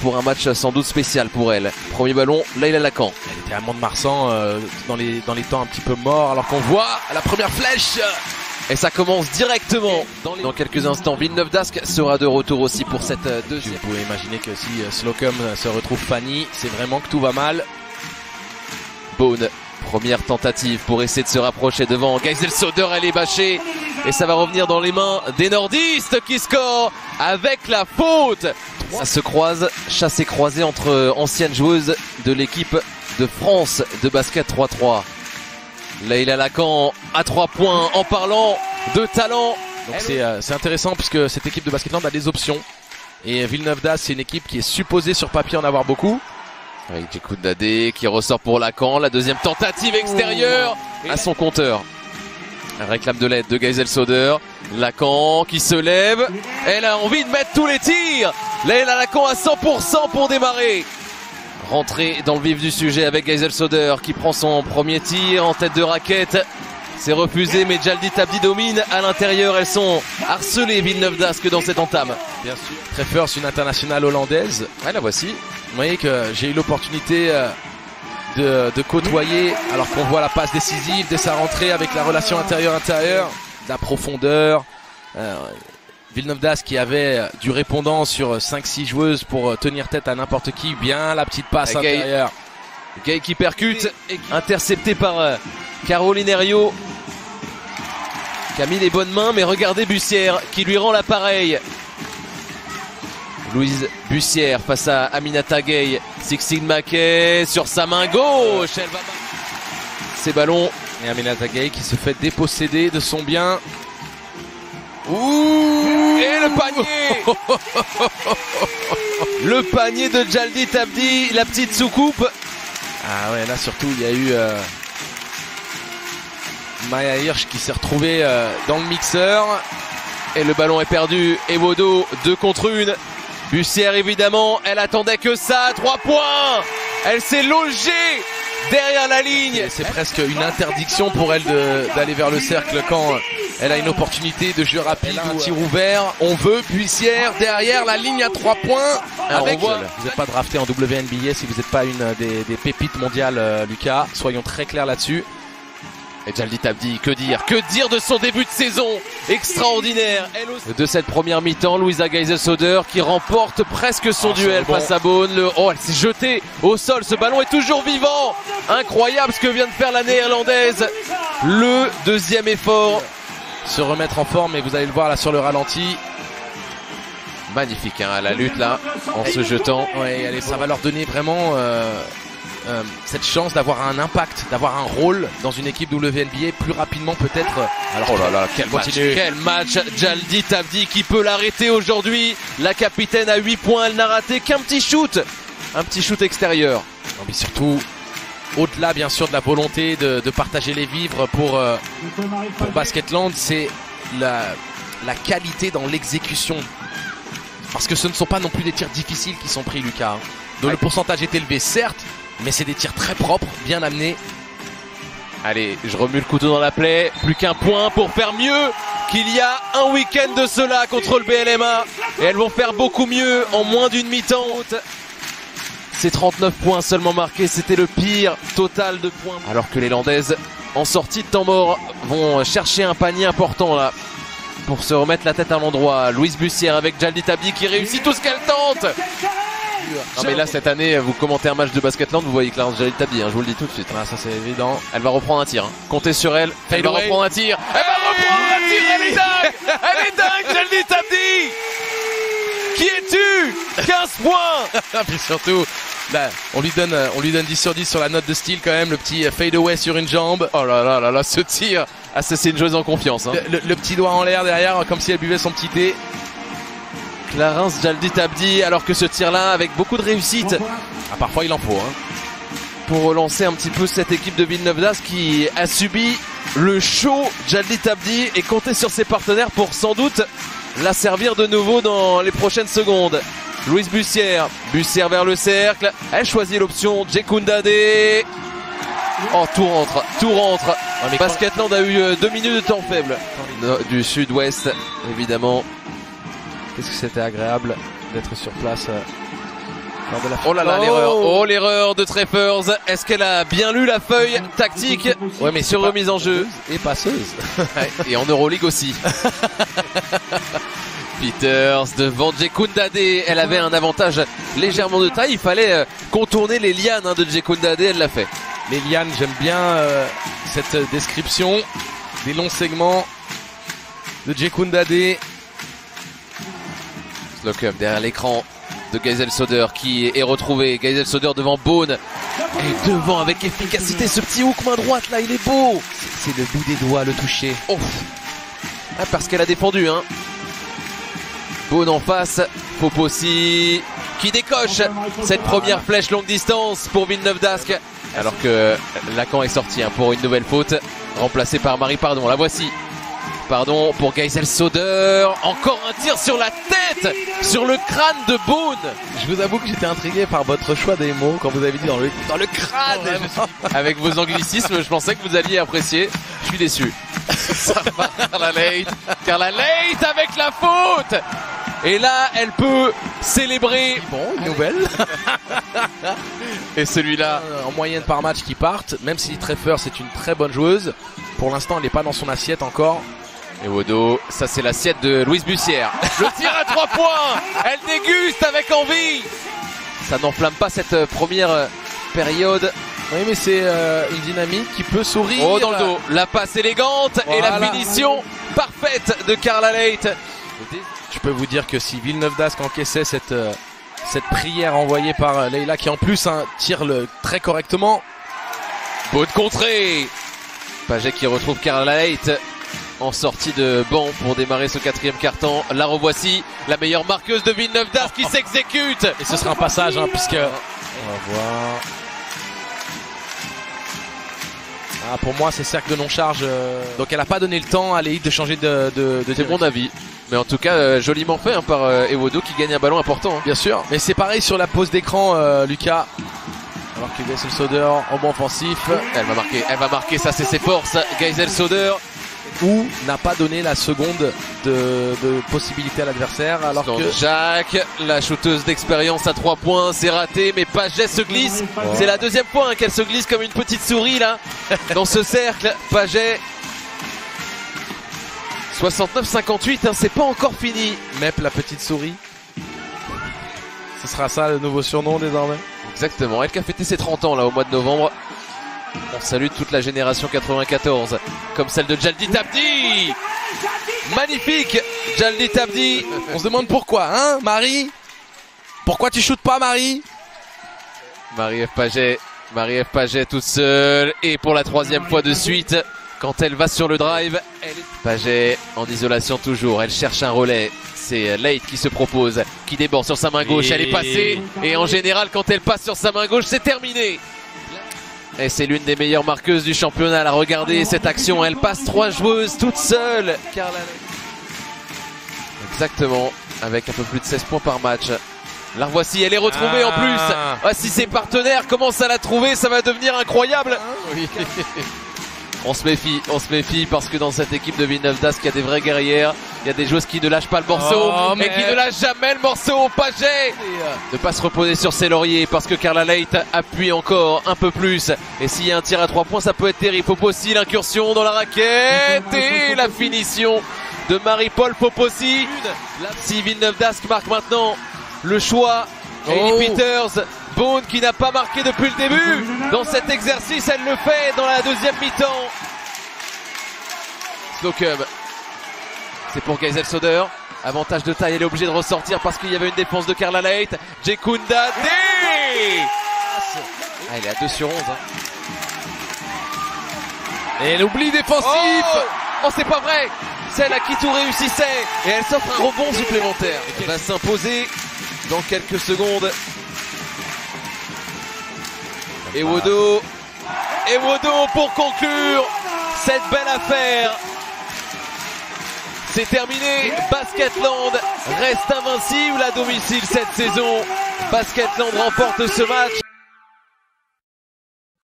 pour un match sans doute spécial pour elle. Premier ballon, Leïla Lacan. Elle était à Mont-de-Marsan dans les temps un petit peu morts, alors qu'on voit la première flèche. Et ça commence directement dans quelques instants. Villeneuve d'Ascq sera de retour aussi pour cette deuxième. Vous pouvez imaginer que si Slocum se retrouve Fanny, c'est vraiment que tout va mal. Beaune, première tentative pour essayer de se rapprocher devant Geisel-Soder, elle est bâchée. Et ça va revenir dans les mains des nordistes qui scorent avec la faute. Ça se croise, chasse et croisée entre anciennes joueuses de l'équipe de France de basket 3-3. Leïla Lacan à 3 points en parlant de talent. Donc c'est intéressant puisque cette équipe de Basketland a des options. Et Villeneuve d'Ascq, c'est une équipe qui est supposée sur papier en avoir beaucoup. Avec Djekoundadé qui ressort pour Lacan. La deuxième tentative extérieure à son compteur. Elle réclame de l'aide de Geisel-Soder. Lacan qui se lève. Elle a envie de mettre tous les tirs. Leïla Lacan à 100% pour démarrer. Rentrée dans le vif du sujet avec Geisel-Soder qui prend son premier tir en tête de raquette. C'est refusé, mais Djaldi Tabdi domine à l'intérieur. Elles sont harcelées, Villeneuve d'Ascq, dans cette entame. Bien sûr. Treffers, une internationale hollandaise. Ouais, la voici. Vous voyez que j'ai eu l'opportunité de côtoyer, alors qu'on voit la passe décisive dès sa rentrée avec la relation intérieur-intérieur, la profondeur. Villeneuve d'Ascq qui avait du répondant sur 5-6 joueuses pour tenir tête à n'importe qui. Bien la petite passe intérieure. Gay qui percute, intercepté par Caroline Herriot. Qui a mis les bonnes mains, mais regardez Bussière qui lui rend l'appareil. Louise Bussière face à Aminata Gay. Sixtine Mackay sur sa main gauche. Elle va ces ballons. Et Aminata Gay qui se fait déposséder de son bien. Ouh, et le panier. Le panier de Djaldi Tabdi, la petite soucoupe. Ah ouais, là surtout il y a eu Maya Hirsch qui s'est retrouvée dans le mixeur. Et le ballon est perdu. Et Wodo 2 contre 1. Bussière évidemment, elle attendait que ça. 3 points. Elle s'est logée derrière la ligne. C'est presque une interdiction pour elle d'aller vers le cercle quand elle a une opportunité de jeu rapide, un tir ouvert. On veut Bussière derrière la ligne à 3 points. Avec vous n'êtes pas drafté en WNBA si vous n'êtes pas une des pépites mondiales, Lucas. Soyons très clairs là-dessus. Et Djaldi Tabdi, que dire de son début de saison extraordinaire. De cette première mi-temps, Louisa Geisel-Soder qui remporte presque son duel face à Beaune. Elle s'est jetée au sol, ce ballon est toujours vivant. Incroyable ce que vient de faire la néerlandaise. Le deuxième effort. Se remettre en forme, et vous allez le voir là sur le ralenti. Magnifique hein, la lutte là, en se jetant. Ouais, allez, ça va leur donner vraiment cette chance d'avoir un impact, d'avoir un rôle dans une équipe WNBA plus rapidement peut-être. Alors oh là là, quel match. Djaldi Tabdi qui peut l'arrêter aujourd'hui. La capitaine à 8 points, elle n'a raté qu'un petit shoot. Un petit shoot extérieur. Non, mais surtout, au-delà bien sûr de la volonté de partager les vivres pour Basketland, c'est la qualité dans l'exécution. Parce que ce ne sont pas non plus des tirs difficiles qui sont pris, Lucas. Donc le pourcentage est élevé, certes, mais c'est des tirs très propres, bien amenés. Allez, je remue le couteau dans la plaie. Plus qu'un point pour faire mieux qu'il y a un week-end de cela contre le BLMA. Et elles vont faire beaucoup mieux en moins d'une mi-temps. Ces 39 points seulement marqués, c'était le pire total de points. Alors que les Landaises, en sortie de temps mort, vont chercher un panier important là. Pour se remettre la tête à l'endroit. Louise Bussière avec Djaldi Tabdi qui réussit tout ce qu'elle tente. Non mais là cette année vous commentez un match de Basketland, vous voyez Clarence Djaldi Tabdi, je vous le dis tout de suite. Ah, ça c'est évident. Elle va reprendre un tir. Comptez sur elle. Elle va reprendre un tir. Elle va reprendre un tir. Elle est dingue. Elle est dingue Djaldi Tabdi. Qui es-tu? 15 points. Puis surtout là, on lui donne 10 sur 10 sur la note de style quand même. Le petit fade away sur une jambe. Oh là là là là, ce tir. Ah ça c'est une joueuse en confiance hein. Le petit doigt en l'air derrière comme si elle buvait son petit thé. Clarence Djaldi Tabdi, alors que ce tir-là, avec beaucoup de réussite. Ah, parfois il en faut hein. Pour relancer un petit peu cette équipe de Villeneuve d'Ascq qui a subi le show Djaldi Tabdi et compter sur ses partenaires pour sans doute la servir de nouveau dans les prochaines secondes. Louise Bussière, Bussière vers le cercle, elle choisit l'option Djekoundadé. Oh, tout rentre, tout rentre. Basketland a eu 2 minutes de temps faible. Du sud-ouest, évidemment. Qu'est-ce que c'était agréable d'être sur place Oh là là, l'erreur. Oh, l'erreur de Treffers. Est-ce qu'elle a bien lu la feuille tactique? Ouais, mais sur remise en jeu. Et passeuse. Ouais, et en Euroleague aussi. Peters devant Djekundade. Elle avait un avantage légèrement de taille. Il fallait contourner les lianes de Djekundade. Elle l'a fait. Les lianes, j'aime bien cette description. Des longs segments de Djekundade. Slocum derrière l'écran de Geisel Soder qui est retrouvé. Geisel Soder devant Bone. Et devant avec efficacité ce petit hook main droite là, il est beau. C'est le bout des doigts, le toucher. Oh. Ah, parce qu'elle a défendu hein. Bone en face, Poposi qui décoche cette première flèche longue distance pour Villeneuve d'Ascq. Alors que Lacan est sorti hein, pour une nouvelle faute, remplacée par Marie Pardon. La voici. Pardon pour Geisel Soder. Encore un tir sur la tête, sur le crâne de Bone. Je vous avoue que j'étais intrigué par votre choix des mots quand vous avez dit dans le crâne. Avec vos anglicismes, je pensais que vous alliez apprécier. Je suis déçu. Ça va, Carla Leight. Carla Leight avec la faute. Et là, elle peut célébrer. Bon, une nouvelle. Et celui-là, en moyenne par match qui partent. Même si Treffers c'est une très bonne joueuse, pour l'instant, elle n'est pas dans son assiette encore. Et Wodo, ça c'est l'assiette de Louise Bussière. Le tir à 3 points. Elle déguste avec envie. Ça n'enflamme pas cette première période. Oui, mais c'est une dynamique qui peut sourire. Oh, dans le dos. La passe élégante et la finition parfaite de Carla Leight. Je peux vous dire que si Villeneuve d'Ascq encaissait cette prière envoyée par Leila, qui en plus tire très correctement. Beau de contrée. Paget qui retrouve Carla Leight en sortie de banc pour démarrer ce quatrième quart-temps. La revoici, la meilleure marqueuse de Villeneuve d'Ascq qui s'exécute. Et ce sera un passage puisque... On va voir... Ah, pour moi c'est cercle de non-charge. Donc elle n'a pas donné le temps à Leït de changer de C'est mon avis. Mais en tout cas joliment fait par Ewodo qui gagne un ballon important. Bien sûr. Mais c'est pareil sur la pause d'écran Lucas. Alors que Geisel Soder en bon offensif. Elle va marquer, ça c'est ses forces. Geisel Soder. Ou n'a pas donné la seconde de possibilité à l'adversaire. Alors que Jacques, la shooteuse d'expérience à 3 points, c'est raté, mais Paget se glisse. Ouais. C'est la deuxième fois qu'elle se glisse comme une petite souris là, dans ce cercle. Paget. 69-58, c'est pas encore fini. Mep la petite souris. Ce sera ça le nouveau surnom désormais. Exactement, elle qui a fêté ses 30 ans là au mois de novembre. On salue toute la génération 94, comme celle de Djaldi Tabdi. Magnifique Djaldi Tabdi. On se demande pourquoi, hein Marie? Pourquoi tu shootes pas Marie? Marie-Ève Paget toute seule. Et pour la 3e fois de suite, quand elle va sur le drive, Paget en isolation toujours, elle cherche un relais. C'est Leight qui se propose, qui déborde sur sa main gauche, elle est passée. Et en général, quand elle passe sur sa main gauche, c'est terminé. Et c'est l'une des meilleures marqueuses du championnat. Regardez cette action, elle passe 3 joueuses toute seule. Carla Leight. Exactement, avec un peu plus de 16 points par match. La voici, elle est retrouvée en plus. Ah, si ses partenaires commencent à la trouver, ça va devenir incroyable. Oui. On se méfie parce que dans cette équipe de Villeneuve d'Ascq, il y a des vraies guerrières. Il y a des joueuses qui ne lâchent pas le morceau et qui ne lâchent jamais le morceau au Paget. Ne pas se reposer sur ses lauriers parce que Carla Leight appuie encore un peu plus. Et s'il y a un tir à 3 points, ça peut être terrible. Poposi, l'incursion dans la raquette et la finition de Marie-Paul Poposi. Si Villeneuve d'Ascq marque maintenant le choix, Hailey Peters. Bone qui n'a pas marqué depuis le début dans cet exercice, elle le fait dans la deuxième mi-temps. Slocum, c'est pour Geisel Soder. Avantage de taille, elle est obligée de ressortir parce qu'il y avait une défense de Carla Leight. Djekundade. Ah, elle est à 2 sur 11. Et l'oubli défensif. Oh, c'est pas vrai. Celle à qui tout réussissait. Et elle s'offre un rebond supplémentaire. Elle va s'imposer dans quelques secondes. Et Wodo pour conclure cette belle affaire. C'est terminé. Basketland reste invincible à domicile cette saison. Basketland remporte ce match.